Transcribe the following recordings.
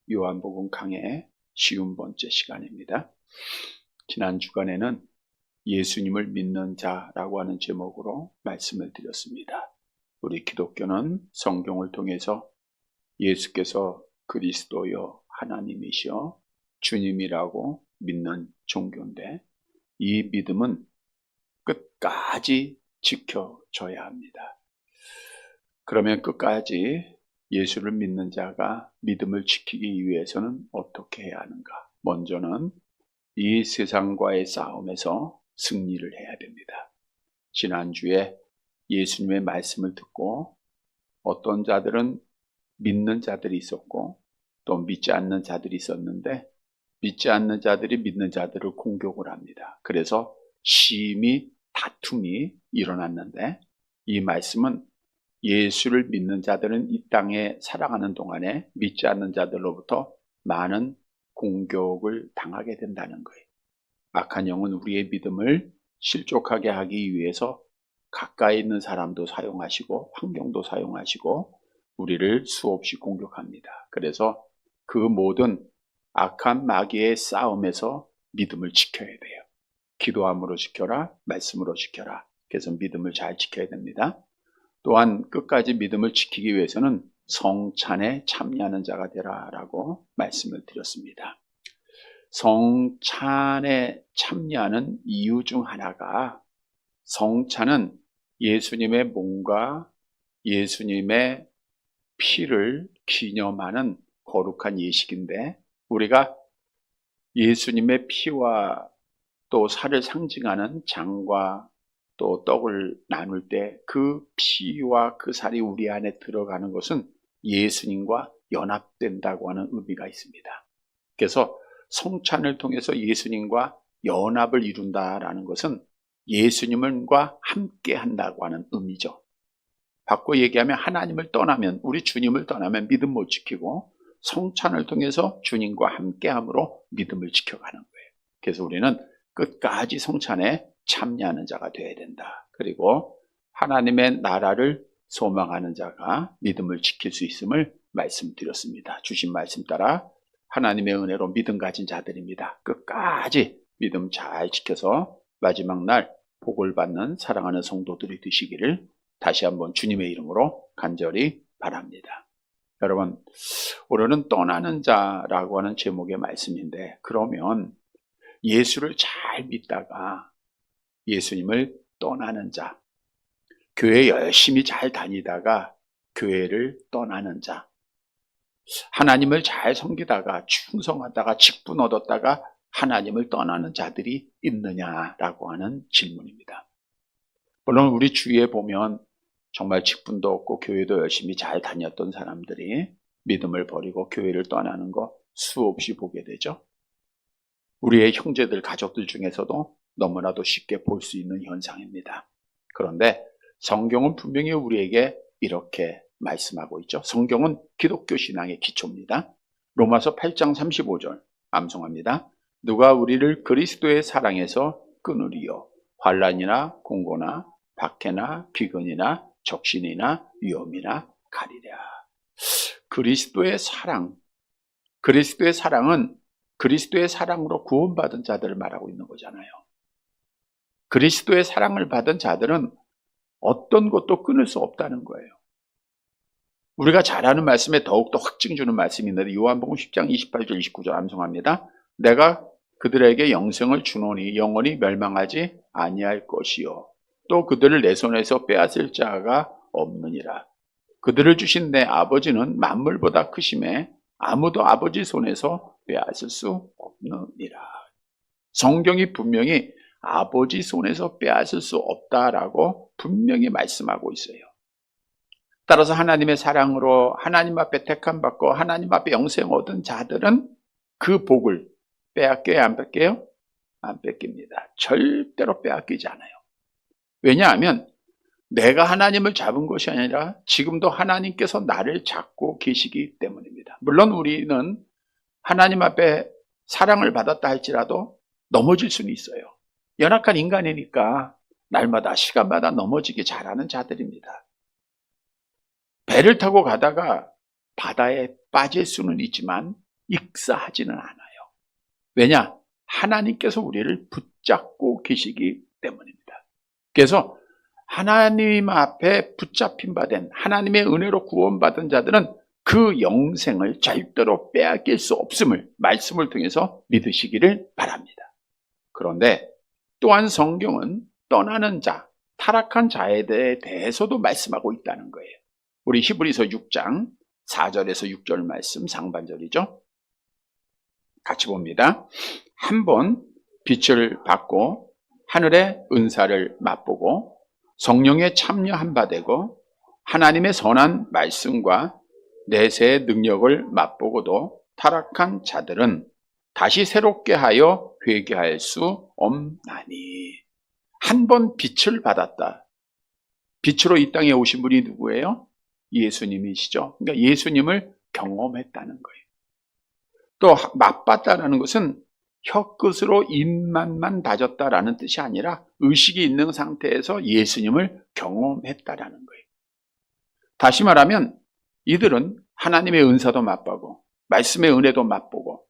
요한복음 강의 쉬운 번째 시간입니다. 지난 주간에는 예수님을 믿는 자라고 하는 제목으로 말씀을 드렸습니다. 우리 기독교는 성경을 통해서 예수께서 그리스도여 하나님이시여 주님이라고 믿는 종교인데, 이 믿음은 끝까지 지켜져야 합니다. 그러면 끝까지 예수를 믿는 자가 믿음을 지키기 위해서는 어떻게 해야 하는가? 먼저는 이 세상과의 싸움에서 승리를 해야 됩니다. 지난주에 예수님의 말씀을 듣고 어떤 자들은 믿는 자들이 있었고 또 믿지 않는 자들이 있었는데, 믿지 않는 자들이 믿는 자들을 공격을 합니다. 그래서 심히 다툼이 일어났는데, 이 말씀은 예수를 믿는 자들은 이 땅에 살아가는 동안에 믿지 않는 자들로부터 많은 공격을 당하게 된다는 거예요. 악한 영은 우리의 믿음을 실족하게 하기 위해서 가까이 있는 사람도 사용하시고 환경도 사용하시고 우리를 수없이 공격합니다. 그래서 그 모든 악한 마귀의 싸움에서 믿음을 지켜야 돼요. 기도함으로 지켜라, 말씀으로 지켜라. 그래서 믿음을 잘 지켜야 됩니다. 또한 끝까지 믿음을 지키기 위해서는 성찬에 참여하는 자가 되라라고 말씀을 드렸습니다. 성찬에 참여하는 이유 중 하나가, 성찬은 예수님의 몸과 예수님의 피를 기념하는 거룩한 예식인데, 우리가 예수님의 피와 또 살을 상징하는 장과 또 떡을 나눌 때 그 피와 그 살이 우리 안에 들어가는 것은 예수님과 연합된다고 하는 의미가 있습니다. 그래서 성찬을 통해서 예수님과 연합을 이룬다라는 것은 예수님과 함께 한다고 하는 의미죠. 바꿔 얘기하면 하나님을 떠나면, 우리 주님을 떠나면 믿음 못 지키고, 성찬을 통해서 주님과 함께함으로 믿음을 지켜가는 거예요. 그래서 우리는 끝까지 성찬에 참여하는 자가 되어야 된다. 그리고 하나님의 나라를 소망하는 자가 믿음을 지킬 수 있음을 말씀드렸습니다. 주신 말씀 따라 하나님의 은혜로 믿음 가진 자들입니다. 끝까지 믿음 잘 지켜서 마지막 날 복을 받는 사랑하는 성도들이 되시기를 다시 한번 주님의 이름으로 간절히 바랍니다. 여러분, 오늘은 떠나는 자라고 하는 제목의 말씀인데, 그러면 예수를 잘 믿다가 예수님을 떠나는 자, 교회 열심히 잘 다니다가 교회를 떠나는 자, 하나님을 잘 섬기다가 충성하다가 직분 얻었다가 하나님을 떠나는 자들이 있느냐라고 하는 질문입니다. 물론 우리 주위에 보면 정말 직분도 없고 교회도 열심히 잘 다녔던 사람들이 믿음을 버리고 교회를 떠나는 거 수없이 보게 되죠. 우리의 형제들, 가족들 중에서도 너무나도 쉽게 볼 수 있는 현상입니다. 그런데 성경은 분명히 우리에게 이렇게 말씀하고 있죠. 성경은 기독교 신앙의 기초입니다. 로마서 8장 35절 암송합니다. 누가 우리를 그리스도의 사랑에서 끊으리요? 환난이나 공고나 박해나 비근이나 적신이나 위험이나 가리랴. 그리스도의 사랑, 그리스도의 사랑은 그리스도의 사랑으로 구원받은 자들을 말하고 있는 거잖아요. 그리스도의 사랑을 받은 자들은 어떤 것도 끊을 수 없다는 거예요. 우리가 잘 아는 말씀에 더욱더 확증 주는 말씀이 있는데, 요한복음 10장 28절 29절 암송합니다. 내가 그들에게 영생을 주노니 영원히 멸망하지 아니할 것이요, 또 그들을 내 손에서 빼앗을 자가 없느니라. 그들을 주신 내 아버지는 만물보다 크심에 아무도 아버지 손에서 빼앗을 수 없느니라. 성경이 분명히 아버지 손에서 빼앗을 수 없다라고 분명히 말씀하고 있어요. 따라서 하나님의 사랑으로 하나님 앞에 택함 받고 하나님 앞에 영생 얻은 자들은 그 복을 빼앗겨야 안 뺏겨요? 안 뺏깁니다. 절대로 빼앗기지 않아요. 왜냐하면 내가 하나님을 잡은 것이 아니라 지금도 하나님께서 나를 잡고 계시기 때문입니다. 물론 우리는 하나님 앞에 사랑을 받았다 할지라도 넘어질 수는 있어요. 연약한 인간이니까 날마다 시간마다 넘어지기 잘하는 자들입니다. 배를 타고 가다가 바다에 빠질 수는 있지만 익사하지는 않아요. 왜냐? 하나님께서 우리를 붙잡고 계시기 때문입니다. 그래서 하나님 앞에 붙잡힌 바 된 하나님의 은혜로 구원받은 자들은 그 영생을 절대로 빼앗길 수 없음을 말씀을 통해서 믿으시기를 바랍니다. 그런데 또한 성경은 떠나는 자, 타락한 자에 대해서도 말씀하고 있다는 거예요. 우리 히브리서 6장 4절에서 6절 말씀 상반절이죠. 같이 봅니다. 한번 빛을 받고 하늘의 은사를 맛보고 성령에 참여한 바 되고 하나님의 선한 말씀과 내세의 능력을 맛보고도 타락한 자들은 다시 새롭게 하여 회개할 수 없나니. 한 번 빛을 받았다. 빛으로 이 땅에 오신 분이 누구예요? 예수님이시죠. 그러니까 예수님을 경험했다는 거예요. 또 맛봤다라는 것은 혀끝으로 입맛만 다졌다라는 뜻이 아니라 의식이 있는 상태에서 예수님을 경험했다라는 거예요. 다시 말하면 이들은 하나님의 은사도 맛보고 말씀의 은혜도 맛보고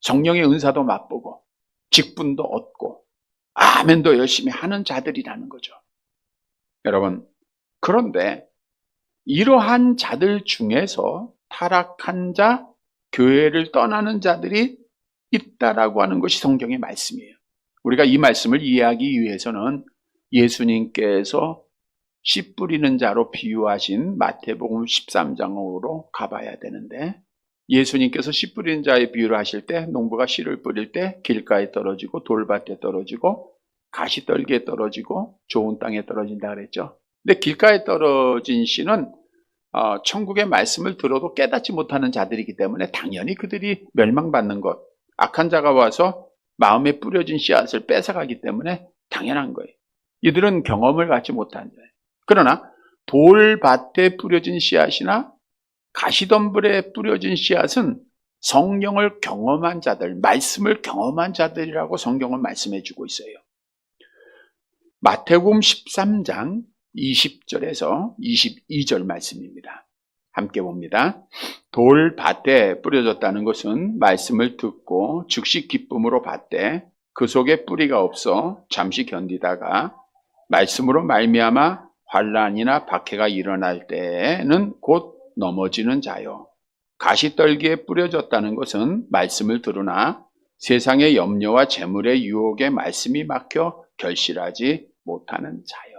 성령의 은사도 맛보고 직분도 얻고 아멘도 열심히 하는 자들이라는 거죠. 여러분, 그런데 이러한 자들 중에서 타락한 자, 교회를 떠나는 자들이 있다라고 하는 것이 성경의 말씀이에요. 우리가 이 말씀을 이해하기 위해서는 예수님께서 씨 뿌리는 자로 비유하신 마태복음 13장으로 가봐야 되는데, 예수님께서 씨 뿌리는 자의 비유를 하실 때 농부가 씨를 뿌릴 때 길가에 떨어지고 돌밭에 떨어지고 가시떨기에 떨어지고 좋은 땅에 떨어진다 그랬죠. 근데 길가에 떨어진 씨는 천국의 말씀을 들어도 깨닫지 못하는 자들이기 때문에 당연히 그들이 멸망받는 것, 악한 자가 와서 마음에 뿌려진 씨앗을 뺏어가기 때문에 당연한 거예요. 이들은 경험을 갖지 못한 자예요. 그러나 돌밭에 뿌려진 씨앗이나 가시덤불에 뿌려진 씨앗은 성령을 경험한 자들, 말씀을 경험한 자들이라고 성경은 말씀해 주고 있어요. 마태복음 13장 20절에서 22절 말씀입니다. 함께 봅니다. 돌밭에 뿌려졌다는 것은 말씀을 듣고 즉시 기쁨으로 받되 그 속에 뿌리가 없어 잠시 견디다가 말씀으로 말미암아 환난이나 박해가 일어날 때에는 곧 넘어지는 자요. 가시떨기에 뿌려졌다는 것은 말씀을 들으나 세상의 염려와 재물의 유혹에 말씀이 막혀 결실하지 못하는 자요.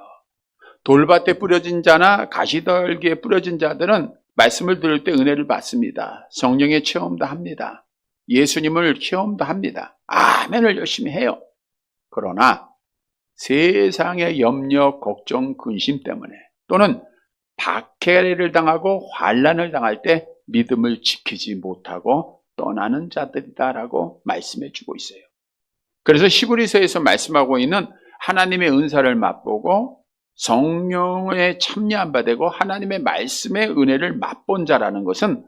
돌밭에 뿌려진 자나 가시떨기에 뿌려진 자들은 말씀을 들을 때 은혜를 받습니다. 성령의 체험도 합니다. 예수님을 체험도 합니다. 아멘을 열심히 해요. 그러나 세상의 염려, 걱정, 근심 때문에 또는 박해를 당하고 환난을 당할 때 믿음을 지키지 못하고 떠나는 자들이다라고 말씀해 주고 있어요. 그래서 히브리서에서 말씀하고 있는 하나님의 은사를 맛보고 성령에 참여한 바 되고 하나님의 말씀의 은혜를 맛본 자라는 것은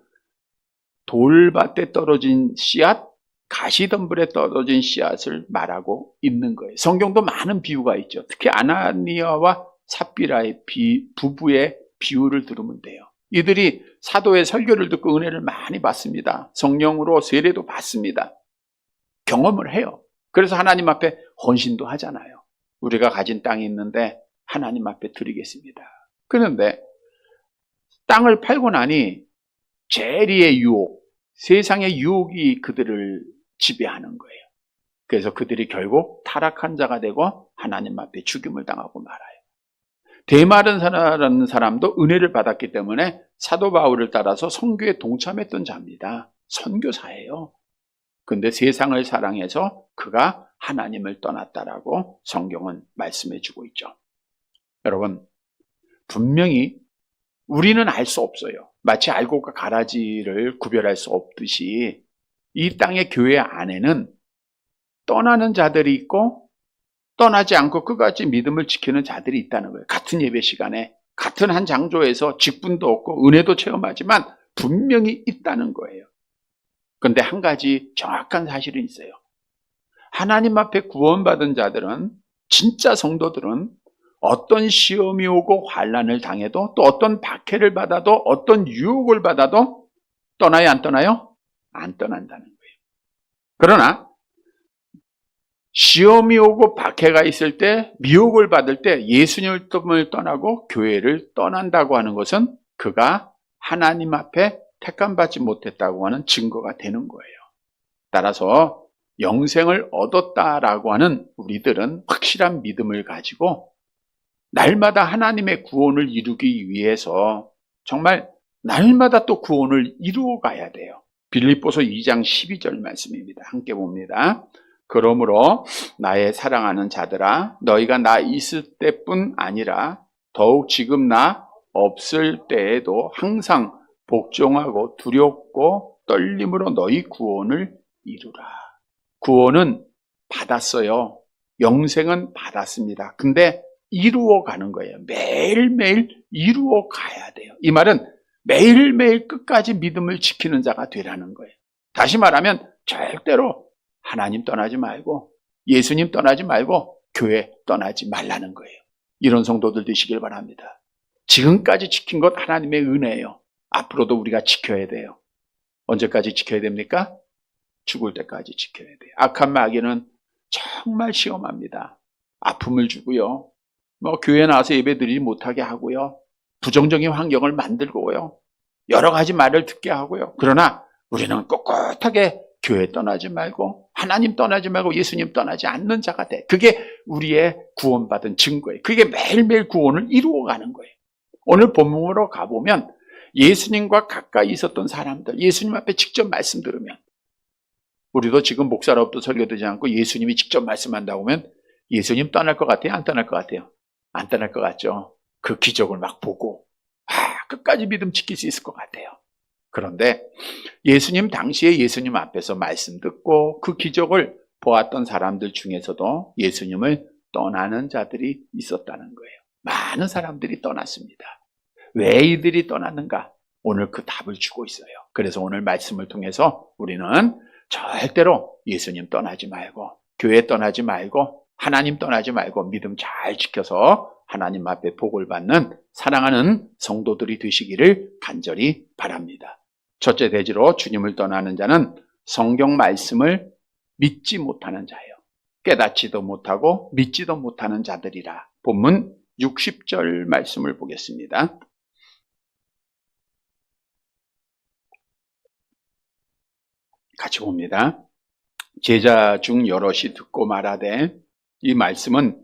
돌밭에 떨어진 씨앗, 가시덤불에 떨어진 씨앗을 말하고 있는 거예요. 성경도 많은 비유가 있죠. 특히 아나니아와 삽비라의 부부의 비유를 들으면 돼요. 이들이 사도의 설교를 듣고 은혜를 많이 받습니다. 성령으로 세례도 받습니다. 경험을 해요. 그래서 하나님 앞에 헌신도 하잖아요. 우리가 가진 땅이 있는데 하나님 앞에 드리겠습니다. 그런데 땅을 팔고 나니 재리의 유혹, 세상의 유혹이 그들을 지배하는 거예요. 그래서 그들이 결국 타락한 자가 되고 하나님 앞에 죽임을 당하고 말아요. 데마르라는 사람도 은혜를 받았기 때문에 사도 바울을 따라서 선교에 동참했던 자입니다. 선교사예요. 근데 세상을 사랑해서 그가 하나님을 떠났다라고 성경은 말씀해 주고 있죠. 여러분, 분명히 우리는 알 수 없어요. 마치 알곡과 가라지를 구별할 수 없듯이 이 땅의 교회 안에는 떠나는 자들이 있고 떠나지 않고 끝까지 믿음을 지키는 자들이 있다는 거예요. 같은 예배 시간에 같은 한 장소에서 직분도 없고 은혜도 체험하지만 분명히 있다는 거예요. 그런데 한 가지 정확한 사실은 있어요. 하나님 앞에 구원받은 자들은, 진짜 성도들은 어떤 시험이 오고 환난을 당해도 또 어떤 박해를 받아도 어떤 유혹을 받아도 떠나요, 안 떠나요? 안 떠난다는 거예요. 그러나 시험이 오고 박해가 있을 때, 미혹을 받을 때 예수님을 떠나고 교회를 떠난다고 하는 것은 그가 하나님 앞에 택함받지 못했다고 하는 증거가 되는 거예요. 따라서 영생을 얻었다라고 하는 우리들은 확실한 믿음을 가지고 날마다 하나님의 구원을 이루기 위해서 정말 날마다 또 구원을 이루어 가야 돼요. 빌립보서 2장 12절 말씀입니다. 함께 봅니다. 그러므로 나의 사랑하는 자들아, 너희가 나 있을 때뿐 아니라 더욱 지금 나 없을 때에도 항상 복종하고 두렵고 떨림으로 너희 구원을 이루라. 구원은 받았어요. 영생은 받았습니다. 근데 이루어 가는 거예요. 매일매일 이루어 가야 돼요. 이 말은 매일매일 끝까지 믿음을 지키는 자가 되라는 거예요. 다시 말하면 절대로 하나님 떠나지 말고 예수님 떠나지 말고 교회 떠나지 말라는 거예요. 이런 성도들 되시길 바랍니다. 지금까지 지킨 것 하나님의 은혜예요. 앞으로도 우리가 지켜야 돼요. 언제까지 지켜야 됩니까? 죽을 때까지 지켜야 돼요. 악한 마귀는 정말 시험합니다. 아픔을 주고요. 교회에 나와서 예배드리지 못하게 하고요. 부정적인 환경을 만들고요. 여러 가지 말을 듣게 하고요. 그러나 우리는 꼿꼿하게 교회 떠나지 말고 하나님 떠나지 말고 예수님 떠나지 않는 자가 돼. 그게 우리의 구원받은 증거예요. 그게 매일매일 구원을 이루어가는 거예요. 오늘 본문으로 가보면 예수님과 가까이 있었던 사람들, 예수님 앞에 직접 말씀 들으면, 우리도 지금 목사로부터 설교되지 않고 예수님이 직접 말씀한다고 하면 예수님 떠날 것 같아요? 안 떠날 것 같아요? 안 떠날 것 같죠? 그 기적을 막 보고 끝까지 믿음 지킬 수 있을 것 같아요. 그런데 예수님 당시에 예수님 앞에서 말씀 듣고 그 기적을 보았던 사람들 중에서도 예수님을 떠나는 자들이 있었다는 거예요. 많은 사람들이 떠났습니다. 왜 이들이 떠났는가? 오늘 그 답을 주고 있어요. 그래서 오늘 말씀을 통해서 우리는 절대로 예수님 떠나지 말고 교회 떠나지 말고 하나님 떠나지 말고 믿음 잘 지켜서 하나님 앞에 복을 받는 사랑하는 성도들이 되시기를 간절히 바랍니다. 첫째 대지로 주님을 떠나는 자는 성경 말씀을 믿지 못하는 자예요. 깨닫지도 못하고 믿지도 못하는 자들이라. 본문 60절 말씀을 보겠습니다. 같이 봅니다. 제자 중 여럿이 듣고 말하되 이 말씀은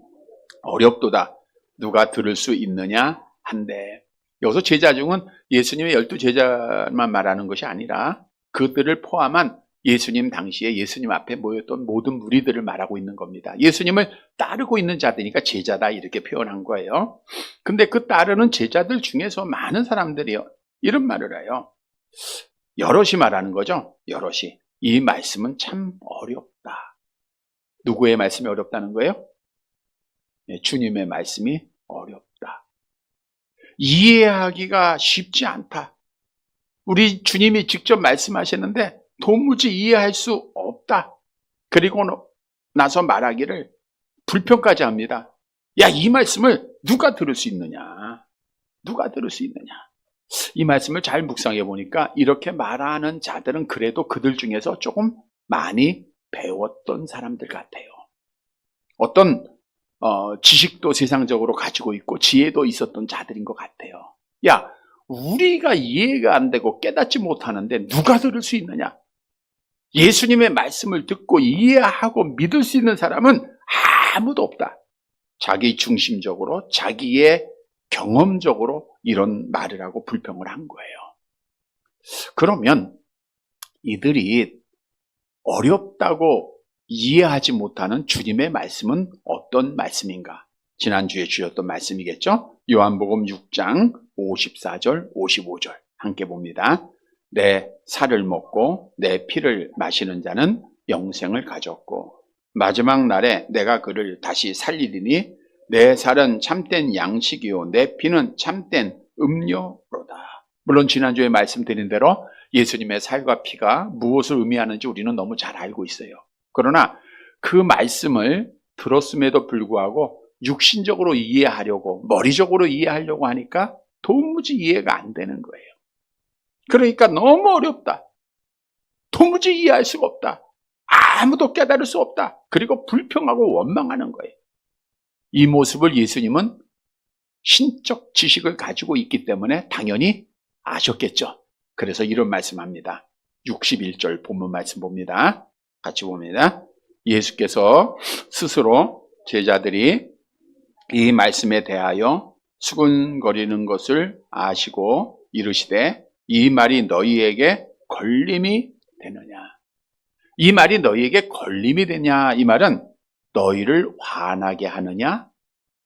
어렵도다. 누가 들을 수 있느냐 한데, 여기서 제자 중은 예수님의 12제자만 말하는 것이 아니라 그들을 포함한 예수님 당시에 예수님 앞에 모였던 모든 무리들을 말하고 있는 겁니다. 예수님을 따르고 있는 자들이니까 제자다 이렇게 표현한 거예요. 근데 그 따르는 제자들 중에서 많은 사람들이 이런 말을 해요. 여럿이 말하는 거죠. 여럿이. 이 말씀은 참 어렵다. 누구의 말씀이 어렵다는 거예요? 주님의 말씀이 어렵다. 이해하기가 쉽지 않다. 우리 주님이 직접 말씀하셨는데 도무지 이해할 수 없다. 그리고 나서 말하기를 불평까지 합니다. 야, 이 말씀을 누가 들을 수 있느냐? 누가 들을 수 있느냐? 이 말씀을 잘 묵상해 보니까 이렇게 말하는 자들은 그래도 그들 중에서 조금 많이 배웠던 사람들 같아요. 어떤 지식도 세상적으로 가지고 있고 지혜도 있었던 자들인 것 같아요. 야, 우리가 이해가 안 되고 깨닫지 못하는데 누가 들을 수 있느냐? 예수님의 말씀을 듣고 이해하고 믿을 수 있는 사람은 아무도 없다. 자기 중심적으로 자기의 경험적으로 이런 말을 하고 불평을 한 거예요. 그러면 이들이 어렵다고 이해하지 못하는 주님의 말씀은 어떤 말씀인가? 지난주에 주셨던 말씀이겠죠? 요한복음 6장 54절 55절 함께 봅니다. 내 살을 먹고 내 피를 마시는 자는 영생을 가졌고 마지막 날에 내가 그를 다시 살리리니 내 살은 참된 양식이요 내 피는 참된 음료로다. 물론 지난주에 말씀드린 대로 예수님의 살과 피가 무엇을 의미하는지 우리는 너무 잘 알고 있어요. 그러나 그 말씀을 들었음에도 불구하고 육신적으로 이해하려고 머리적으로 이해하려고 하니까 도무지 이해가 안 되는 거예요. 그러니까 너무 어렵다. 도무지 이해할 수가 없다. 아무도 깨달을 수 없다. 그리고 불평하고 원망하는 거예요. 이 모습을 예수님은 신적 지식을 가지고 있기 때문에 당연히 아셨겠죠. 그래서 이런 말씀합니다. 61절 본문 말씀 봅니다. 같이 봅니다. 예수께서 스스로 제자들이 이 말씀에 대하여 수군거리는 것을 아시고 이르시되 이 말이 너희에게 걸림이 되느냐. 이 말이 너희에게 걸림이 되냐. 이 말은 너희를 화나게 하느냐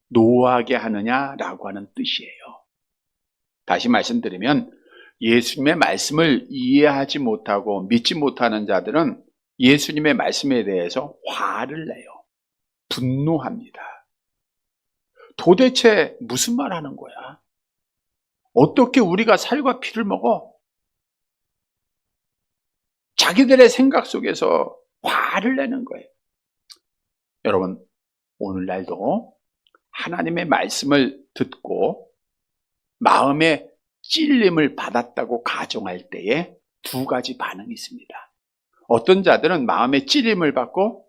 노하게 하느냐라고 하는 뜻이에요. 다시 말씀드리면 예수님의 말씀을 이해하지 못하고 믿지 못하는 자들은 예수님의 말씀에 대해서 화를 내요. 분노합니다. 도대체 무슨 말 하는 거야? 어떻게 우리가 살과 피를 먹어? 자기들의 생각 속에서 화를 내는 거예요. 여러분, 오늘날도 하나님의 말씀을 듣고 마음에 찔림을 받았다고 가정할 때에 두 가지 반응이 있습니다. 어떤 자들은 마음에 찔림을 받고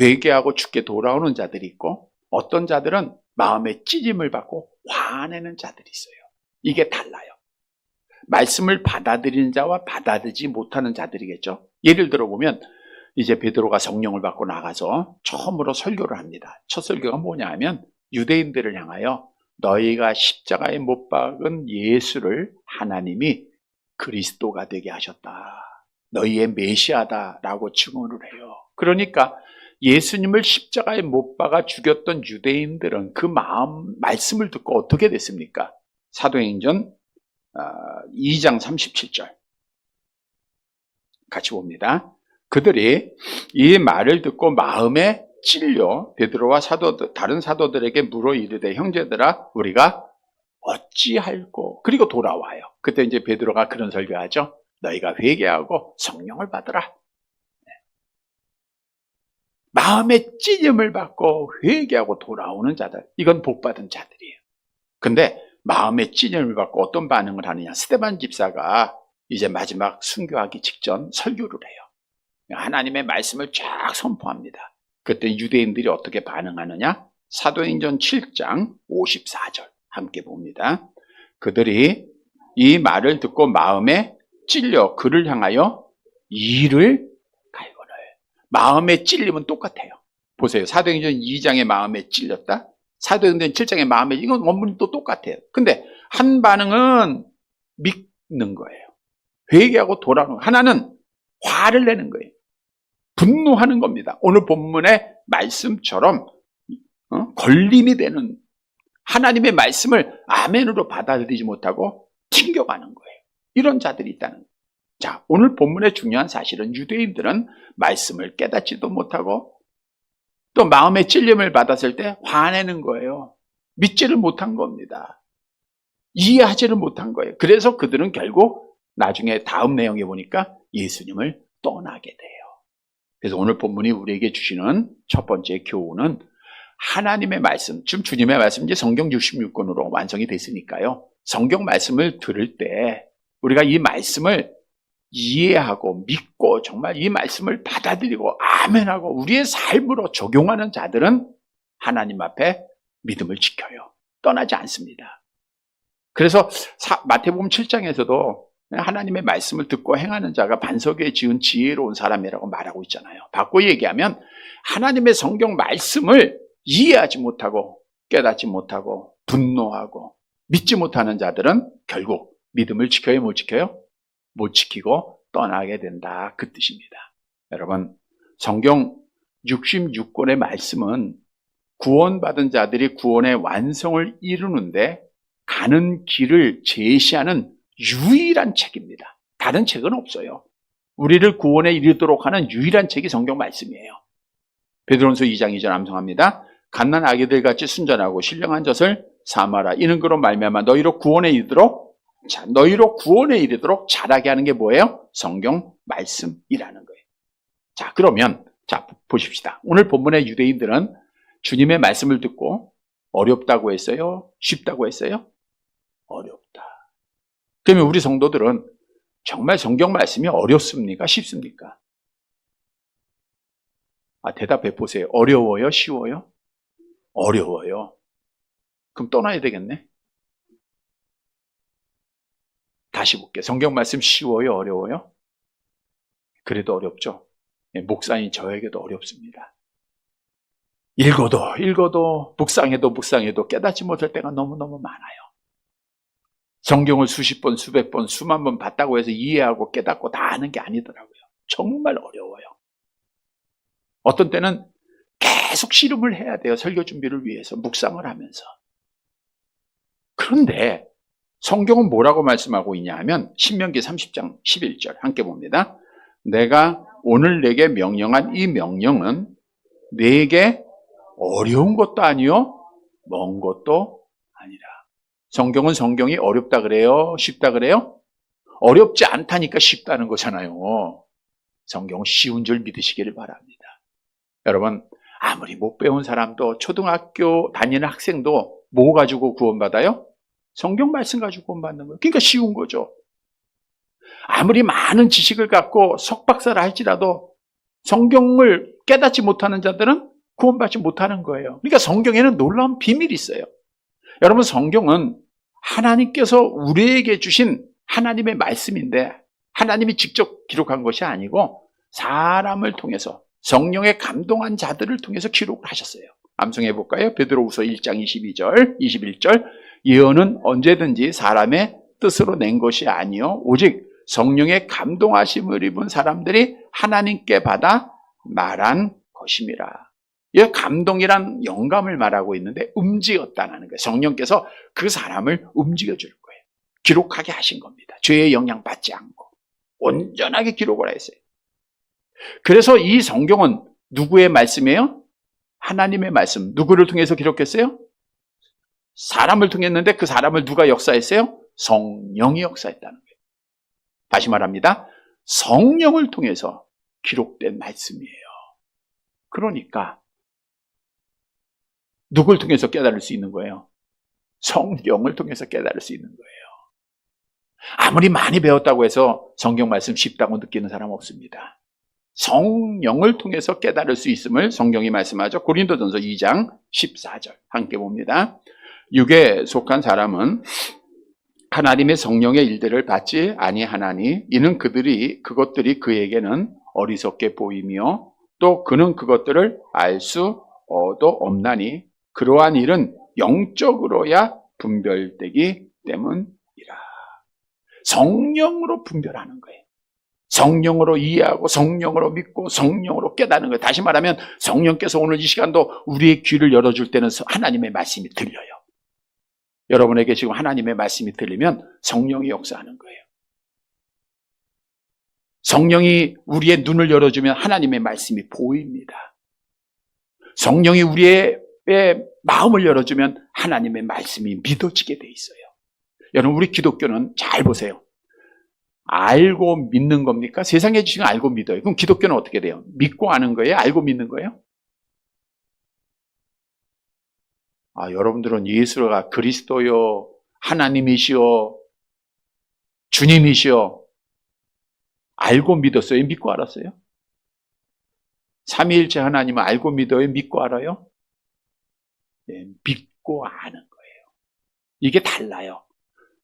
회개하고 주께 돌아오는 자들이 있고 어떤 자들은 마음에 찔림을 받고 화내는 자들이 있어요. 이게 달라요. 말씀을 받아들이는 자와 받아들이지 못하는 자들이겠죠. 예를 들어 보면 이제 베드로가 성령을 받고 나가서 처음으로 설교를 합니다. 첫 설교가 뭐냐 하면 유대인들을 향하여 너희가 십자가에 못 박은 예수를 하나님이 그리스도가 되게 하셨다. 너희의 메시아다라고 증언을 해요. 그러니까 예수님을 십자가에 못 박아 죽였던 유대인들은 그 말씀을 듣고 어떻게 됐습니까? 사도행전 2장 37절 같이 봅니다. 그들이 이 말을 듣고 마음에 찔려 베드로와 다른 사도들에게 물어 이르되 형제들아 우리가 어찌할꼬. 그리고 돌아와요. 그때 이제 베드로가 그런 설교하죠. 너희가 회개하고 성령을 받으라. 마음에 찔림을 받고 회개하고 돌아오는 자들, 이건 복받은 자들이에요. 근데 마음에 찔림을 받고 어떤 반응을 하느냐. 스데반 집사가 이제 마지막 순교하기 직전 설교를 해요. 하나님의 말씀을 쫙 선포합니다. 그때 유대인들이 어떻게 반응하느냐. 사도행전 7장 54절 함께 봅니다. 그들이 이 말을 듣고 마음에 찔려 그를 향하여 이를 갈거늘. 마음에 찔림은 똑같아요. 보세요. 사도행전 2장의 마음에 찔렸다. 사도행전 7장의 마음에, 이건 원문이 또 똑같아요. 근데 한 반응은 믿는 거예요. 회개하고 돌아오는 거예요. 하나는 화를 내는 거예요. 분노하는 겁니다. 오늘 본문의 말씀처럼 걸림이 되는 하나님의 말씀을 아멘으로 받아들이지 못하고 튕겨가는 거예요. 이런 자들이 있다는 거예요. 자, 오늘 본문의 중요한 사실은 유대인들은 말씀을 깨닫지도 못하고 또 마음의 찔림을 받았을 때 화내는 거예요. 믿지를 못한 겁니다. 이해하지를 못한 거예요. 그래서 그들은 결국 나중에 다음 내용에 보니까 예수님을 떠나게 돼요. 그래서 오늘 본문이 우리에게 주시는 첫 번째 교훈은 하나님의 말씀, 지금 주님의 말씀 이제 성경 66권으로 완성이 됐으니까요. 성경 말씀을 들을 때 우리가 이 말씀을 이해하고 믿고 정말 이 말씀을 받아들이고 아멘하고 우리의 삶으로 적용하는 자들은 하나님 앞에 믿음을 지켜요. 떠나지 않습니다. 그래서 마태복음 7장에서도 하나님의 말씀을 듣고 행하는 자가 반석 위에 지은 지혜로운 사람이라고 말하고 있잖아요. 바꿔 얘기하면 하나님의 성경 말씀을 이해하지 못하고 깨닫지 못하고 분노하고 믿지 못하는 자들은 결국 믿음을 지켜요, 못 지켜요? 못 지키고 떠나게 된다. 그 뜻입니다. 여러분, 성경 66권의 말씀은 구원받은 자들이 구원의 완성을 이루는데 가는 길을 제시하는 유일한 책입니다. 다른 책은 없어요. 우리를 구원에 이르도록 하는 유일한 책이 성경 말씀이에요. 베드로전서 2장 2절 암송합니다. 갓난 아기들 같이 순전하고 신령한 젖을 삼아라. 이는 그로 말미암아 너희로 구원에 이르도록 자라게 하는 게 뭐예요? 성경 말씀이라는 거예요. 자, 그러면 보십시다. 오늘 본문의 유대인들은 주님의 말씀을 듣고 어렵다고 했어요? 쉽다고 했어요? 어렵다. 그러면 우리 성도들은 정말 성경 말씀이 어렵습니까? 쉽습니까? 대답해 보세요. 어려워요? 쉬워요? 어려워요. 그럼 떠나야 되겠네? 다시 볼게요. 성경 말씀 쉬워요? 어려워요? 그래도 어렵죠? 목사인 저에게도 어렵습니다. 읽어도 묵상해도 깨닫지 못할 때가 너무너무 많아요. 성경을 수십 번, 수백 번, 수만 번 봤다고 해서 이해하고 깨닫고 다 아는 게 아니더라고요. 정말 어려워요. 어떤 때는 계속 씨름을 해야 돼요. 설교 준비를 위해서 묵상을 하면서. 그런데 성경은 뭐라고 말씀하고 있냐 하면 신명기 30장 11절 함께 봅니다. 내가 오늘 내게 명령한 이 명령은 내게 어려운 것도 아니요 먼 것도 아니라. 성경은 성경이 어렵다 그래요? 쉽다 그래요? 어렵지 않다니까 쉽다는 거잖아요. 성경은 쉬운 줄 믿으시기를 바랍니다. 여러분, 아무리 못 배운 사람도 초등학교 다니는 학생도 뭐 가지고 구원받아요? 성경 말씀 가지고 구원받는 거예요. 그러니까 쉬운 거죠. 아무리 많은 지식을 갖고 석박사를 할지라도 성경을 깨닫지 못하는 자들은 구원받지 못하는 거예요. 그러니까 성경에는 놀라운 비밀이 있어요. 여러분, 성경은 하나님께서 우리에게 주신 하나님의 말씀인데 하나님이 직접 기록한 것이 아니고 사람을 통해서 성령에 감동한 자들을 통해서 기록을 하셨어요. 암송해 볼까요? 베드로후서 1장 22절, 21절. 예언은 언제든지 사람의 뜻으로 낸 것이 아니요 오직 성령의 감동하심을 입은 사람들이 하나님께 받아 말한 것임이라. 이 감동이란 영감을 말하고 있는데 움직였다는 거예요. 성령께서 그 사람을 움직여 줄 거예요. 기록하게 하신 겁니다. 죄의 영향 받지 않고 온전하게 기록을 했어요. 그래서 이 성경은 누구의 말씀이에요? 하나님의 말씀. 누구를 통해서 기록했어요? 사람을 통했는데 그 사람을 누가 역사했어요? 성령이 역사했다는 거예요. 다시 말합니다. 성령을 통해서 기록된 말씀이에요. 그러니까 누굴 통해서 깨달을 수 있는 거예요? 성경을 통해서 깨달을 수 있는 거예요. 아무리 많이 배웠다고 해서 성경 말씀 쉽다고 느끼는 사람 없습니다. 성령을 통해서 깨달을 수 있음을 성경이 말씀하죠. 고린도전서 2장 14절 함께 봅니다. 육에 속한 사람은 하나님의 성령의 일들을 받지 아니하나니 이는 그것들이 그에게는 어리석게 보이며 또 그는 그것들을 알 수도 없나니 그러한 일은 영적으로야 분별되기 때문이라. 성령으로 분별하는 거예요. 성령으로 이해하고 성령으로 믿고 성령으로 깨닫는 거예요. 다시 말하면 성령께서 오늘 이 시간도 우리의 귀를 열어줄 때는 하나님의 말씀이 들려요. 여러분에게 지금 하나님의 말씀이 들리면 성령이 역사하는 거예요. 성령이 우리의 눈을 열어주면 하나님의 말씀이 보입니다. 성령이 우리의 마음을 열어주면 하나님의 말씀이 믿어지게 돼 있어요. 여러분, 우리 기독교는 잘 보세요. 알고 믿는 겁니까? 세상에 지금 알고 믿어요. 그럼 기독교는 어떻게 돼요? 믿고 아는 거예요? 알고 믿는 거예요? 여러분들은 예수가 그리스도요, 하나님이시요, 주님이시요, 알고 믿었어요? 믿고 알았어요? 삼위일체 하나님은 알고 믿어요? 믿고 알아요? 네, 믿고 아는 거예요. 이게 달라요.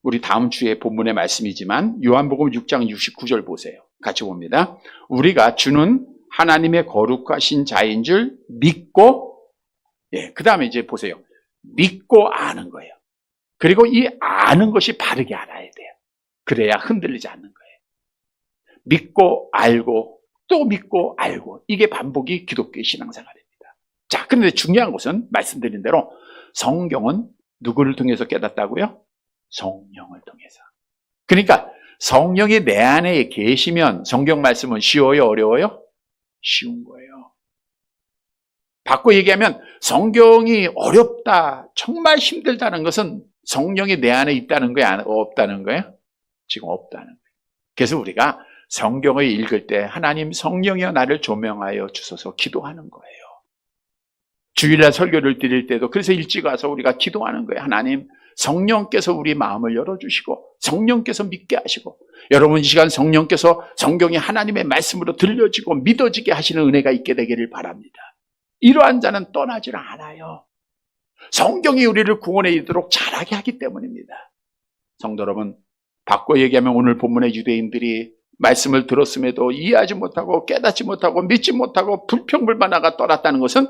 우리 다음 주에 본문의 말씀이지만 요한복음 6장 69절 보세요. 같이 봅니다. 우리가 주는 하나님의 거룩하신 자인 줄 믿고, 그 다음에 이제 보세요. 믿고 아는 거예요. 그리고 이 아는 것이 바르게 알아야 돼요. 그래야 흔들리지 않는 거예요. 믿고 알고 또 믿고 알고, 이게 반복이 기독교의 신앙생활입니다. 자, 그런데 중요한 것은 말씀드린 대로 성경은 누구를 통해서 깨닫다고요? 성령을 통해서. 그러니까 성령이 내 안에 계시면 성경 말씀은 쉬워요? 어려워요? 쉬운 거예요. 바꿔 얘기하면 성경이 어렵다, 정말 힘들다는 것은 성령이 내 안에 있다는 거예요? 없다는 거예요? 지금 없다는 거예요. 그래서 우리가 성경을 읽을 때 하나님 성령이여 나를 조명하여 주소서 기도하는 거예요. 주일날 설교를 드릴 때도 그래서 일찍 와서 우리가 기도하는 거예요. 하나님 성령께서 우리 마음을 열어주시고 성령께서 믿게 하시고 여러분 이 시간 성령께서 성경이 하나님의 말씀으로 들려지고 믿어지게 하시는 은혜가 있게 되기를 바랍니다. 이러한 자는 떠나질 않아요. 성경이 우리를 구원에 이르도록 잘하게 하기 때문입니다. 성도 여러분, 바꿔 얘기하면 오늘 본문의 유대인들이 말씀을 들었음에도 이해하지 못하고 깨닫지 못하고 믿지 못하고 불평불만하가 떠났다는 것은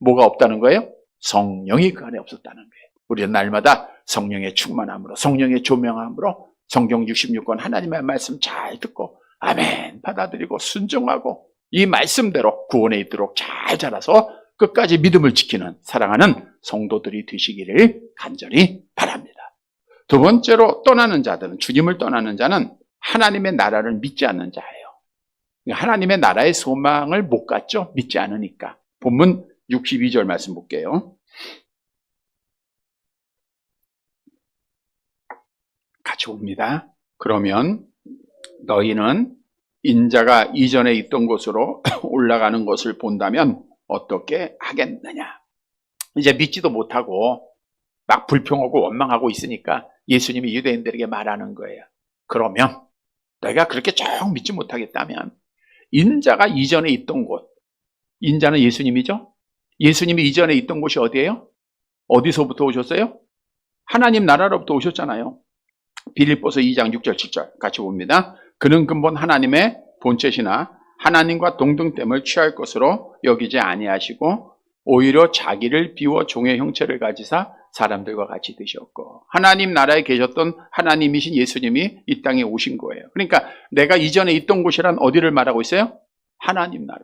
뭐가 없다는 거예요? 성령이 그 안에 없었다는 거예요. 우리는 날마다 성령의 충만함으로 성령의 조명함으로 성경 66권 하나님의 말씀 잘 듣고 아멘 받아들이고 순종하고 이 말씀대로 구원에 있도록 잘 자라서 끝까지 믿음을 지키는 사랑하는 성도들이 되시기를 간절히 바랍니다. 두 번째로 떠나는 자들은 주님을 떠나는 자는 하나님의 나라를 믿지 않는 자예요. 하나님의 나라의 소망을 못 갖죠. 믿지 않으니까. 본문 62절 말씀 볼게요. 같이 봅니다. 그러면 너희는 인자가 이전에 있던 곳으로 올라가는 것을 본다면 어떻게 하겠느냐. 이제 믿지도 못하고 막 불평하고 원망하고 있으니까 예수님이 유대인들에게 말하는 거예요. 그러면 내가 그렇게 쭉 믿지 못하겠다면 인자가 이전에 있던 곳, 인자는 예수님이죠? 예수님이 이전에 있던 곳이 어디예요? 어디서부터 오셨어요? 하나님 나라로부터 오셨잖아요. 빌립보서 2장 6절 7절 같이 봅니다. 그는 근본 하나님의 본체시나 하나님과 동등됨을 취할 것으로 여기지 아니하시고 오히려 자기를 비워 종의 형체를 가지사 사람들과 같이 드셨고 하나님 나라에 계셨던 하나님이신 예수님이 이 땅에 오신 거예요. 그러니까 내가 이전에 있던 곳이란 어디를 말하고 있어요? 하나님 나라,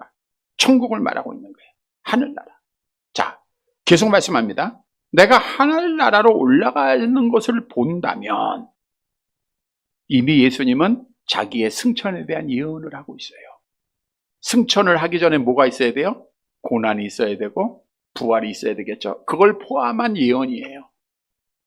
천국을 말하고 있는 거예요. 하늘나라. 자, 계속 말씀합니다. 내가 하늘나라로 올라가는 것을 본다면 이미 예수님은 자기의 승천에 대한 예언을 하고 있어요. 승천을 하기 전에 뭐가 있어야 돼요? 고난이 있어야 되고 부활이 있어야 되겠죠. 그걸 포함한 예언이에요.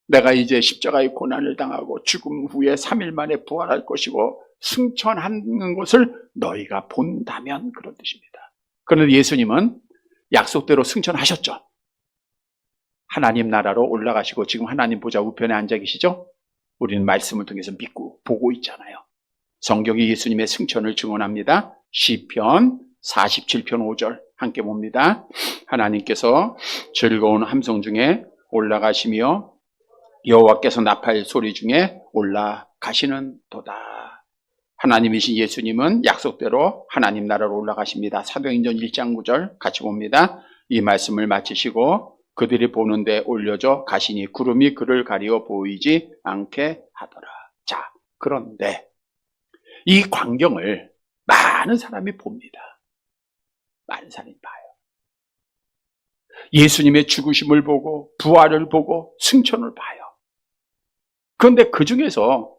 내가 이제 십자가의 고난을 당하고 죽음 후에 3일 만에 부활할 것이고 승천하는 것을 너희가 본다면 그런 뜻입니다. 그런데 예수님은 약속대로 승천하셨죠. 하나님 나라로 올라가시고 지금 하나님 보좌 우편에 앉아 계시죠. 우리는 말씀을 통해서 믿고 보고 있잖아요. 성경이 예수님의 승천을 증언합니다. 시편 47편 5절 함께 봅니다. 하나님께서 즐거운 함성 중에 올라가시며 여호와께서 나팔 소리 중에 올라가시는 도다. 하나님이신 예수님은 약속대로 하나님 나라로 올라가십니다. 사도행전 1장 9절 같이 봅니다. 이 말씀을 마치시고 그들이 보는데 올려져 가시니 구름이 그를 가리어 보이지 않게 하더라. 자, 그런데 이 광경을 많은 사람이 봅니다. 많은 사람이 봐요. 예수님의 죽으심을 보고 부활을 보고 승천을 봐요. 그런데 그 중에서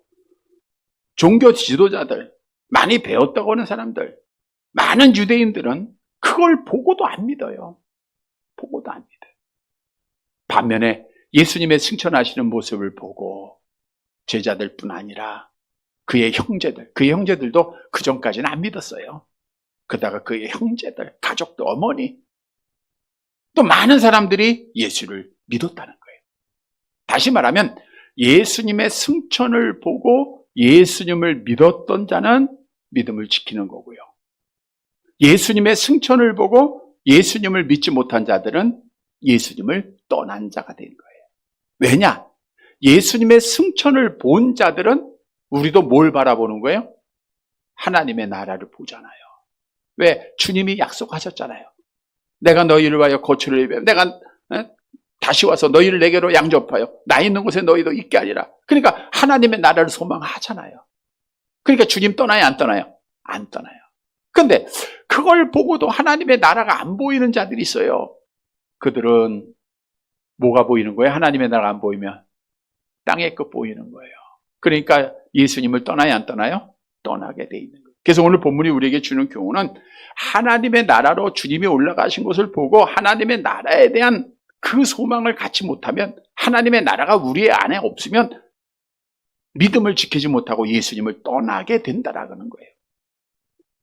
종교 지도자들, 많이 배웠다고 하는 사람들, 많은 유대인들은 그걸 보고도 안 믿어요. 보고도 안 믿어요. 반면에 예수님의 승천하시는 모습을 보고 제자들뿐 아니라 그의 형제들도 그 전까지는 안 믿었어요. 그러다가 그의 형제들, 가족도, 어머니, 또 많은 사람들이 예수를 믿었다는 거예요. 다시 말하면 예수님의 승천을 보고 예수님을 믿었던 자는 믿음을 지키는 거고요. 예수님의 승천을 보고 예수님을 믿지 못한 자들은 예수님을 떠난 자가 된 거예요. 왜냐? 예수님의 승천을 본 자들은 우리도 뭘 바라보는 거예요? 하나님의 나라를 보잖아요. 왜? 주님이 약속하셨잖아요. 내가 너희를 위하여 고초를 입어 내가 다시 와서 너희를 내게로 양접하여 나 있는 곳에 너희도 있게 하리라. 그러니까 하나님의 나라를 소망하잖아요. 그러니까 주님 떠나요, 안 떠나요? 안 떠나요. 근데 그걸 보고도 하나님의 나라가 안 보이는 자들이 있어요. 그들은 뭐가 보이는 거예요? 하나님의 나라가 안 보이면 땅의 끝 보이는 거예요. 그러니까 예수님을 떠나요, 안 떠나요? 떠나게 돼 있는 거예요. 그래서 오늘 본문이 우리에게 주는 교훈은 하나님의 나라로 주님이 올라가신 것을 보고 하나님의 나라에 대한 그 소망을 갖지 못하면, 하나님의 나라가 우리 안에 없으면 믿음을 지키지 못하고 예수님을 떠나게 된다라는 거예요.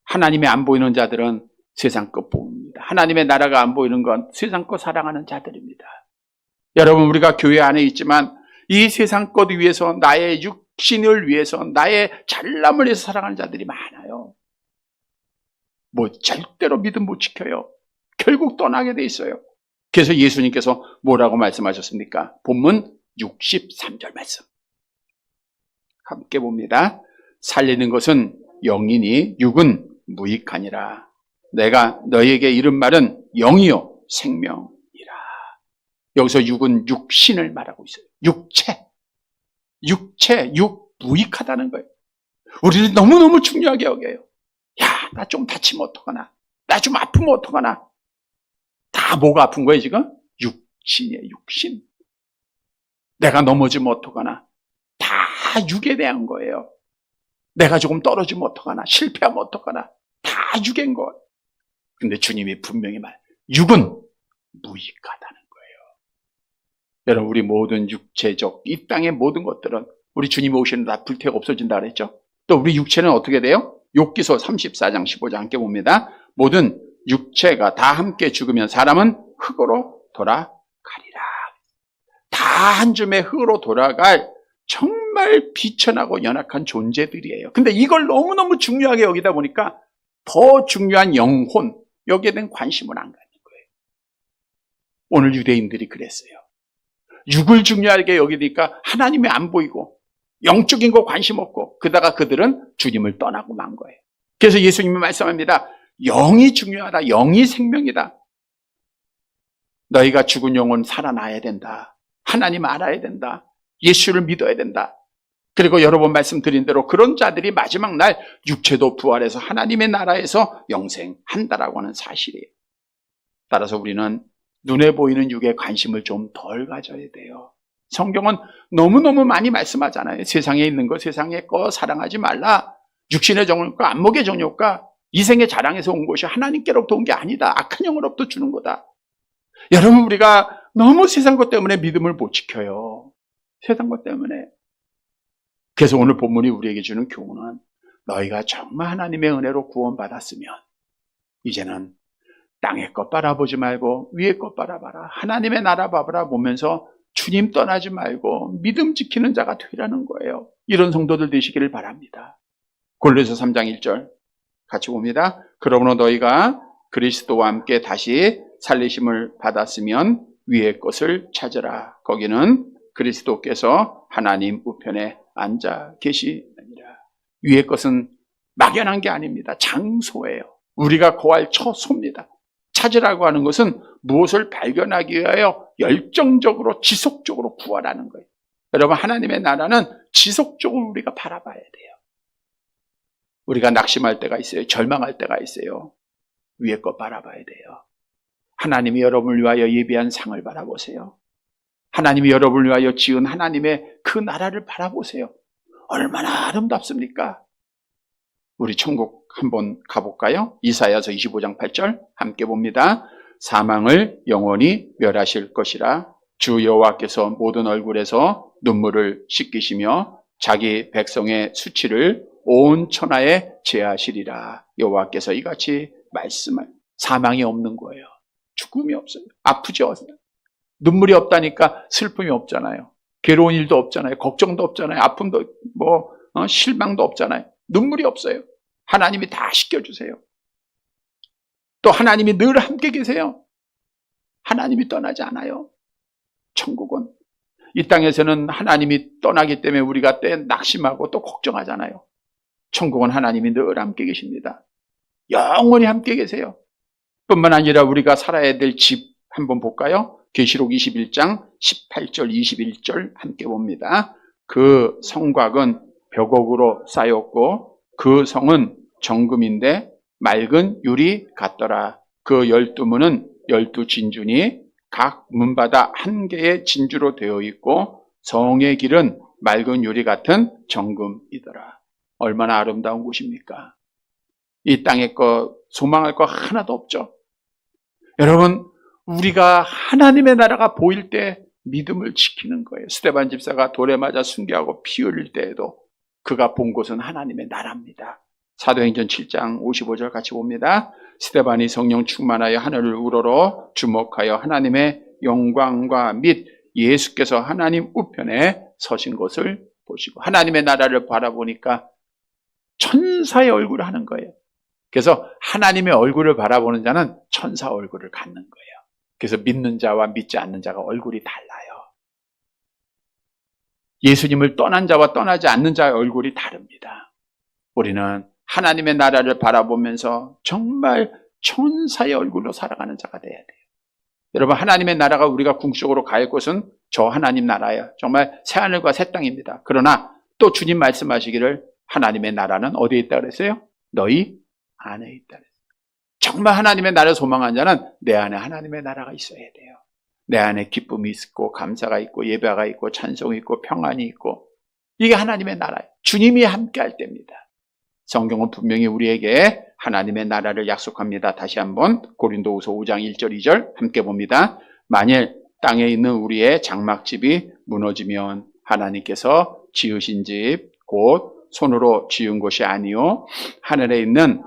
하나님이 안 보이는 자들은 세상 것 봅니다. 하나님의 나라가 안 보이는 건 세상 것 사랑하는 자들입니다. 여러분, 우리가 교회 안에 있지만 이 세상 것 위해서, 나의 육신을 위해서, 나의 잘남을 위해서 살아가는 자들이 많아요. 절대로 믿음 못 지켜요. 결국 떠나게 돼 있어요. 그래서 예수님께서 뭐라고 말씀하셨습니까? 본문 63절 말씀 함께 봅니다. 살리는 것은 영이니 육은 무익하니라. 내가 너희에게 이른 말은 영이요 생명이라. 여기서 육은 육신을 말하고 있어요. 육 무익하다는 거예요. 우리는 너무너무 중요하게 여겨요. 야, 나 좀 다치면 어떡하나, 나 좀 아프면 어떡하나. 다 뭐가 아픈 거예요 지금? 육신이에요. 육신. 내가 넘어지면 어떡하나. 다 육에 대한 거예요. 내가 조금 떨어지면 어떡하나, 실패하면 어떡하나. 다 육인 거예요. 근데 주님이 분명히 육은 무익하다는 거예요. 여러분, 우리 모든 육체적 이 땅의 모든 것들은 우리 주님이 오시는 다 불태워 없어진다 그랬죠. 또 우리 육체는 어떻게 돼요? 욥기서 34장 15장 함께 봅니다. 모든 육체가 다 함께 죽으면 사람은 흙으로 돌아가리라. 다 한 줌의 흙으로 돌아갈 정말 비천하고 연약한 존재들이에요. 근데 이걸 너무너무 중요하게 여기다 보니까 더 중요한 영혼, 여기에 대한 관심을 안 갖는 거예요. 오늘 유대인들이 그랬어요. 육을 중요하게 여기니까 하나님이 안 보이고 영적인 거 관심 없고, 그러다가 그들은 주님을 떠나고 만 거예요. 그래서 예수님이 말씀합니다. 영이 중요하다. 영이 생명이다. 너희가 죽은 영혼 살아나야 된다. 하나님 알아야 된다. 예수를 믿어야 된다. 그리고 여러 번 말씀드린 대로 그런 자들이 마지막 날 육체도 부활해서 하나님의 나라에서 영생한다라고 하는 사실이에요. 따라서 우리는 눈에 보이는 육에 관심을 좀 덜 가져야 돼요. 성경은 너무너무 많이 말씀하잖아요. 세상에 있는 거, 세상의 거 사랑하지 말라. 육신의 정욕과 안목의 정욕과 이생의 자랑에서 온 것이 하나님께로부터 온 게 아니다. 악한 영으로부터 주는 거다. 여러분, 우리가 너무 세상 것 때문에 믿음을 못 지켜요. 세상 것 때문에. 그래서 오늘 본문이 우리에게 주는 교훈은, 너희가 정말 하나님의 은혜로 구원받았으면 이제는 땅의 것 바라보지 말고 위의 것 바라봐라. 하나님의 나라 바라보면서 주님 떠나지 말고 믿음 지키는 자가 되라는 거예요. 이런 성도들 되시기를 바랍니다. 골로새 3장 1절 같이 봅니다. 그러므로 너희가 그리스도와 함께 다시 살리심을 받았으면 위의 것을 찾으라. 거기는 그리스도께서 하나님 우편에 앉아 계시느니라. 위의 것은 막연한 게 아닙니다. 장소예요. 우리가 거할 처소입니다. 찾으라고 하는 것은 무엇을 발견하기 위하여 열정적으로 지속적으로 구하라는 거예요. 여러분, 하나님의 나라는 지속적으로 우리가 바라봐야 돼요. 우리가 낙심할 때가 있어요. 절망할 때가 있어요. 위에 거 바라봐야 돼요. 하나님이 여러분을 위하여 예비한 상을 바라보세요. 하나님이 여러분을 위하여 지은 하나님의 그 나라를 바라보세요. 얼마나 아름답습니까? 우리 천국 한번 가볼까요? 이사야서 25장 8절 함께 봅니다. 사망을 영원히 멸하실 것이라. 주 여호와께서 모든 얼굴에서 눈물을 씻기시며 자기 백성의 수치를 온 천하에 제하시리라. 여호와께서 이같이 말씀을. 사망이 없는 거예요. 죽음이 없어요. 아프지 않아요. 눈물이 없다니까 슬픔이 없잖아요. 괴로운 일도 없잖아요. 걱정도 없잖아요. 아픔도 실망도 없잖아요. 눈물이 없어요. 하나님이 다 씻겨주세요. 또 하나님이 늘 함께 계세요. 하나님이 떠나지 않아요. 천국은. 이 땅에서는 하나님이 떠나기 때문에 우리가 때 낙심하고 또 걱정하잖아요. 천국은 하나님이 늘 함께 계십니다. 영원히 함께 계세요. 뿐만 아니라 우리가 살아야 될 집 한번 볼까요? 계시록 21장 18절 21절 함께 봅니다. 그 성곽은 벽옥으로 쌓였고 그 성은 정금인데 맑은 유리 같더라. 그 12문은 12진주니 각 문마다 한 개의 진주로 되어 있고 성의 길은 맑은 유리 같은 정금이더라. 얼마나 아름다운 곳입니까? 이 땅의 것 소망할 거 하나도 없죠. 여러분, 우리가 하나님의 나라가 보일 때 믿음을 지키는 거예요. 스데반 집사가 돌에 맞아 순교하고 피 흘릴 때에도 그가 본 곳은 하나님의 나라입니다. 사도행전 7장 55절 같이 봅니다. 스데반이 성령 충만하여 하늘을 우러러 주목하여 하나님의 영광과 및 예수께서 하나님 우편에 서신 것을 보시고 하나님의 나라를 바라보니까 천사의 얼굴을 하는 거예요. 그래서 하나님의 얼굴을 바라보는 자는 천사 얼굴을 갖는 거예요. 그래서 믿는 자와 믿지 않는 자가 얼굴이 달라요. 예수님을 떠난 자와 떠나지 않는 자의 얼굴이 다릅니다. 우리는 하나님의 나라를 바라보면서 정말 천사의 얼굴로 살아가는 자가 돼야 돼요. 여러분, 하나님의 나라가 우리가 궁극적으로 갈 곳은 저 하나님 나라예요. 정말 새하늘과 새 땅입니다. 그러나 또 주님 말씀하시기를 하나님의 나라는 어디에 있다 그랬어요? 너희 안에 있다 그랬어요. 정말 하나님의 나라를 소망한 자는 내 안에 하나님의 나라가 있어야 돼요. 내 안에 기쁨이 있고 감사가 있고 예배가 있고 찬송이 있고 평안이 있고, 이게 하나님의 나라예요. 주님이 함께 할 때입니다. 성경은 분명히 우리에게 하나님의 나라를 약속합니다. 다시 한번 고린도후서 5장 1절 2절 함께 봅니다. 만일 땅에 있는 우리의 장막집이 무너지면 하나님께서 지으신 집 곧 손으로 지은 것이 아니요 하늘에 있는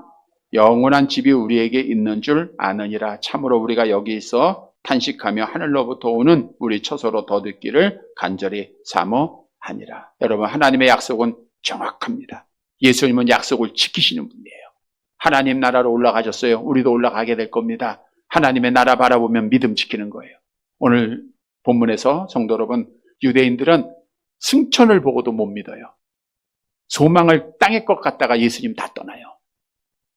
영원한 집이 우리에게 있는 줄 아느니라. 참으로 우리가 여기 있어 탄식하며 하늘로부터 오는 우리 처소로 더 듣기를 간절히 사모하니라. 여러분, 하나님의 약속은 정확합니다. 예수님은 약속을 지키시는 분이에요. 하나님 나라로 올라가셨어요. 우리도 올라가게 될 겁니다. 하나님의 나라 바라보면 믿음 지키는 거예요. 오늘 본문에서 성도 여러분, 유대인들은 승천을 보고도 못 믿어요. 소망을 땅에 것 갖다가 예수님 다 떠나요.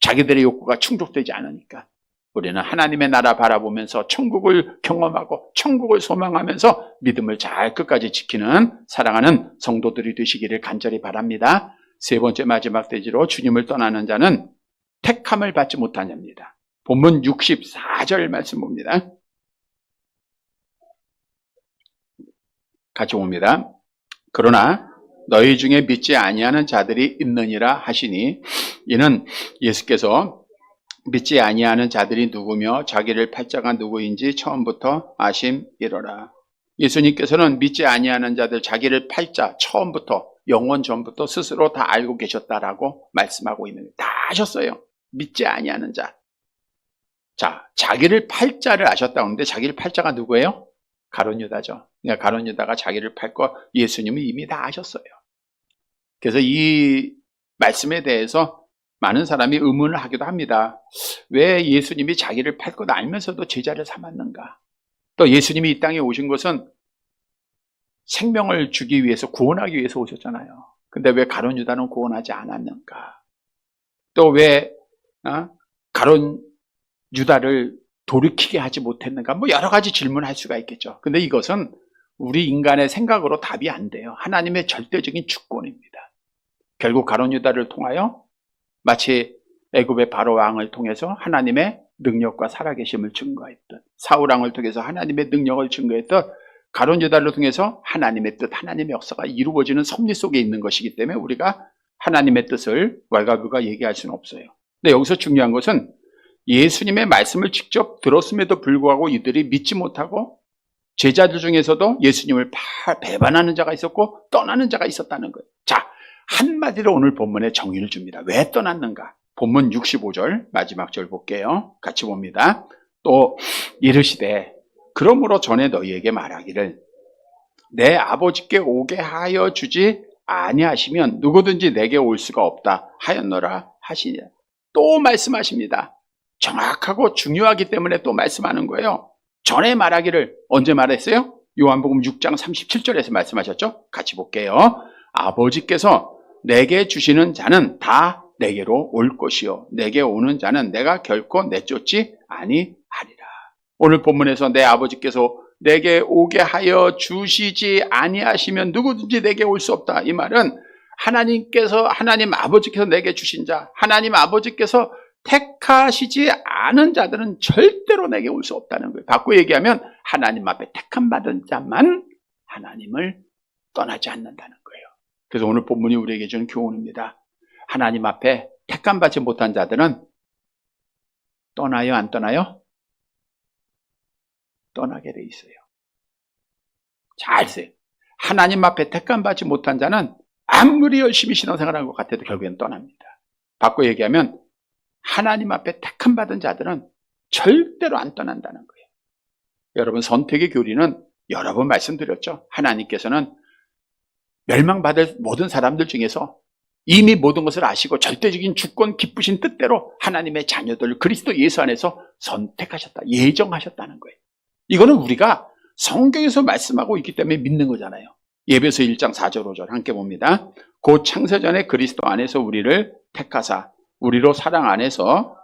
자기들의 욕구가 충족되지 않으니까. 우리는 하나님의 나라 바라보면서 천국을 경험하고 천국을 소망하면서 믿음을 잘 끝까지 지키는 사랑하는 성도들이 되시기를 간절히 바랍니다. 세 번째 마지막 대지로 주님을 떠나는 자는 택함을 받지 못한 자입니다. 본문 64절 말씀 봅니다. 같이 봅니다. 그러나 너희 중에 믿지 아니하는 자들이 있느니라 하시니, 이는 예수께서 믿지 아니하는 자들이 누구며 자기를 팔 자가 누구인지 처음부터 아심이로라. 예수님께서는 믿지 아니하는 자들, 자기를 팔 자 처음부터 영원 전부터 스스로 다 알고 계셨다라고 말씀하고 있는 거예요. 다 아셨어요. 믿지 아니하는 자. 자, 자기를 팔 자를 아셨다고 하는데 자기를 팔 자가 누구예요? 가룟 유다죠. 가룟 유다가 자기를 팔 거 예수님이 이미 다 아셨어요. 그래서 이 말씀에 대해서 많은 사람이 의문을 하기도 합니다. 왜 예수님이 자기를 팔 것 알면서도 제자를 삼았는가? 또 예수님이 이 땅에 오신 것은 생명을 주기 위해서, 구원하기 위해서 오셨잖아요. 근데 왜 가룟 유다는 구원하지 않았는가? 또 왜 가룟 유다를 돌이키게 하지 못했는가? 뭐 여러 가지 질문할 수가 있겠죠. 근데 이것은 우리 인간의 생각으로 답이 안 돼요. 하나님의 절대적인 주권입니다. 결국 가룟 유다를 통하여 마치 애굽의 바로 왕을 통해서 하나님의 능력과 살아계심을 증거했던, 사울 왕을 통해서 하나님의 능력을 증거했던 가룟 유다를 통해서 하나님의 뜻, 하나님의 역사가 이루어지는 섭리 속에 있는 것이기 때문에 우리가 하나님의 뜻을 왈가불가 얘기할 수는 없어요. 근데 여기서 중요한 것은 예수님의 말씀을 직접 들었음에도 불구하고 이들이 믿지 못하고 제자들 중에서도 예수님을 배반하는 자가 있었고 떠나는 자가 있었다는 거예요. 자, 한마디로 오늘 본문에 정의를 줍니다. 왜 떠났는가? 본문 65절 마지막 절 볼게요. 같이 봅니다. 또 이르시되 그러므로 전에 너희에게 말하기를 내 아버지께 오게 하여 주지 아니하시면 누구든지 내게 올 수가 없다 하였노라 하시니. 또 말씀하십니다. 정확하고 중요하기 때문에 또 말씀하는 거예요. 전에 말하기를 언제 말했어요? 요한복음 6장 37절에서 말씀하셨죠? 같이 볼게요. 아버지께서 내게 주시는 자는 다 내게로 올 것이요 내게 오는 자는 내가 결코 내쫓지 아니하리라. 오늘 본문에서 내 아버지께서 내게 오게 하여 주시지 아니하시면 누구든지 내게 올 수 없다. 이 말은 하나님 아버지께서 내게 주신 자, 하나님 아버지께서 택하시지 않은 자들은 절대로 내게 올 수 없다는 거예요. 바꿔 얘기하면 하나님 앞에 택함 받은 자만 하나님을 떠나지 않는다는 거예요. 그래서 오늘 본문이 우리에게 주는 교훈입니다. 하나님 앞에 택함 받지 못한 자들은 떠나요, 안 떠나요? 떠나게 돼 있어요. 잘 세요. 하나님 앞에 택함 받지 못한 자는 아무리 열심히 신앙생활한 것 같아도 결국엔 떠납니다. 바꿔 얘기하면 하나님 앞에 택함 받은 자들은 절대로 안 떠난다는 거예요. 여러분, 선택의 교리는 여러 번 말씀드렸죠. 하나님께서는 멸망받을 모든 사람들 중에서 이미 모든 것을 아시고 절대적인 주권 기쁘신 뜻대로 하나님의 자녀들 그리스도 예수 안에서 선택하셨다, 예정하셨다는 거예요. 이거는 우리가 성경에서 말씀하고 있기 때문에 믿는 거잖아요. 에베소 1장 4절 5절 함께 봅니다. 곧 창세전에 그리스도 안에서 우리를 택하사 우리로 사랑 안에서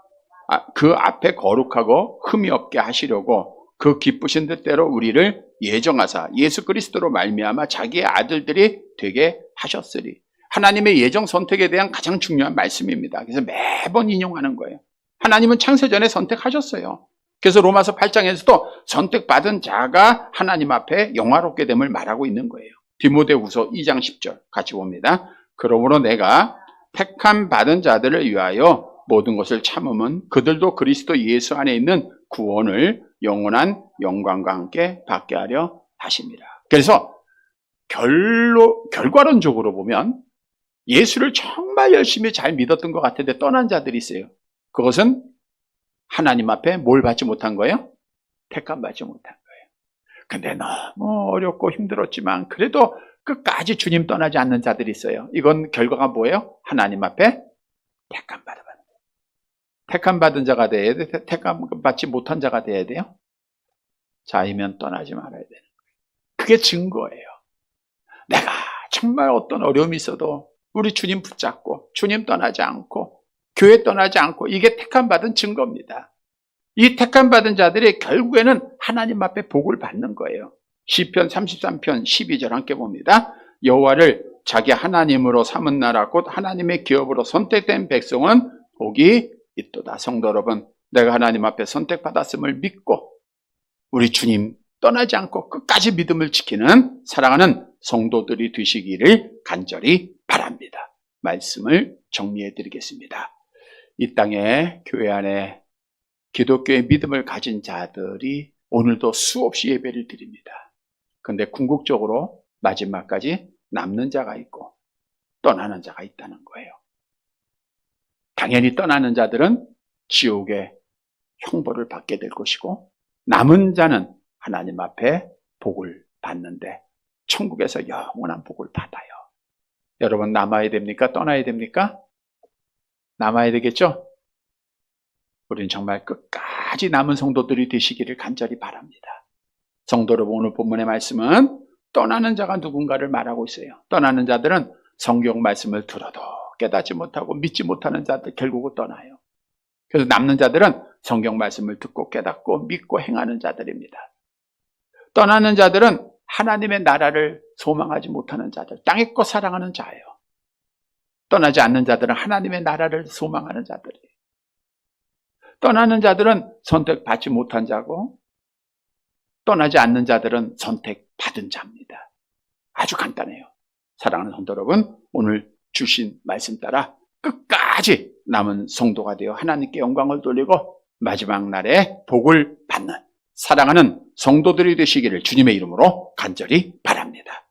그 앞에 거룩하고 흠이 없게 하시려고 그 기쁘신 뜻대로 우리를 예정하사 예수 그리스도로 말미암아 자기의 아들들이 되게 하셨으리. 하나님의 예정 선택에 대한 가장 중요한 말씀입니다. 그래서 매번 인용하는 거예요. 하나님은 창세전에 선택하셨어요. 그래서 로마서 8장에서도 선택받은 자가 하나님 앞에 영화롭게 됨을 말하고 있는 거예요. 디모데후서 2장 10절 같이 봅니다. 그러므로 내가 택함 받은 자들을 위하여 모든 것을 참음은 그들도 그리스도 예수 안에 있는 구원을 영원한 영광과 함께 받게 하려 하십니다. 그래서 결과론적으로 보면 예수를 정말 열심히 잘 믿었던 것 같은데 떠난 자들이 있어요. 그것은 하나님 앞에 뭘 받지 못한 거예요? 택함 받지 못한 거예요. 근데 너무 어렵고 힘들었지만 그래도 끝까지 주님 떠나지 않는 자들이 있어요. 이건 결과가 뭐예요? 하나님 앞에 택함 받아요. 택함 받은 자가 돼야 돼? 택함 받지 못한 자가 돼야 돼요? 자이면 떠나지 말아야 되는 거예요. 그게 증거예요. 내가 정말 어떤 어려움이 있어도 우리 주님 붙잡고 주님 떠나지 않고 교회 떠나지 않고 이게 택함 받은 증거입니다. 이 택함 받은 자들이 결국에는 하나님 앞에 복을 받는 거예요. 시편 33편 12절 함께 봅니다. 여호와를 자기 하나님으로 삼은 나라 곧 하나님의 기업으로 선택된 백성은 복이 있도다. 성도 여러분, 내가 하나님 앞에 선택받았음을 믿고 우리 주님 떠나지 않고 끝까지 믿음을 지키는 사랑하는 성도들이 되시기를 간절히 바랍니다. 말씀을 정리해 드리겠습니다. 이 땅에 교회 안에 기독교의 믿음을 가진 자들이 오늘도 수없이 예배를 드립니다. 그런데 궁극적으로 마지막까지 남는 자가 있고 떠나는 자가 있다는 거예요. 당연히 떠나는 자들은 지옥의 형벌을 받게 될 것이고 남은 자는 하나님 앞에 복을 받는데 천국에서 영원한 복을 받아요. 여러분 남아야 됩니까? 떠나야 됩니까? 남아야 되겠죠? 우리는 정말 끝까지 남은 성도들이 되시기를 간절히 바랍니다. 성도 여러분, 오늘 본문의 말씀은 떠나는 자가 누군가를 말하고 있어요. 떠나는 자들은 성경 말씀을 들어도 깨닫지 못하고 믿지 못하는 자들 결국은 떠나요. 그래서 남는 자들은 성경 말씀을 듣고 깨닫고 믿고 행하는 자들입니다. 떠나는 자들은 하나님의 나라를 소망하지 못하는 자들, 땅의 것 사랑하는 자예요. 떠나지 않는 자들은 하나님의 나라를 소망하는 자들이에요. 떠나는 자들은 선택받지 못한 자고 떠나지 않는 자들은 선택받은 자입니다. 아주 간단해요. 사랑하는 성도 여러분, 오늘 주신 말씀 따라 끝까지 남은 성도가 되어 하나님께 영광을 돌리고 마지막 날에 복을 받는 사랑하는 성도들이 되시기를 주님의 이름으로 간절히 바랍니다.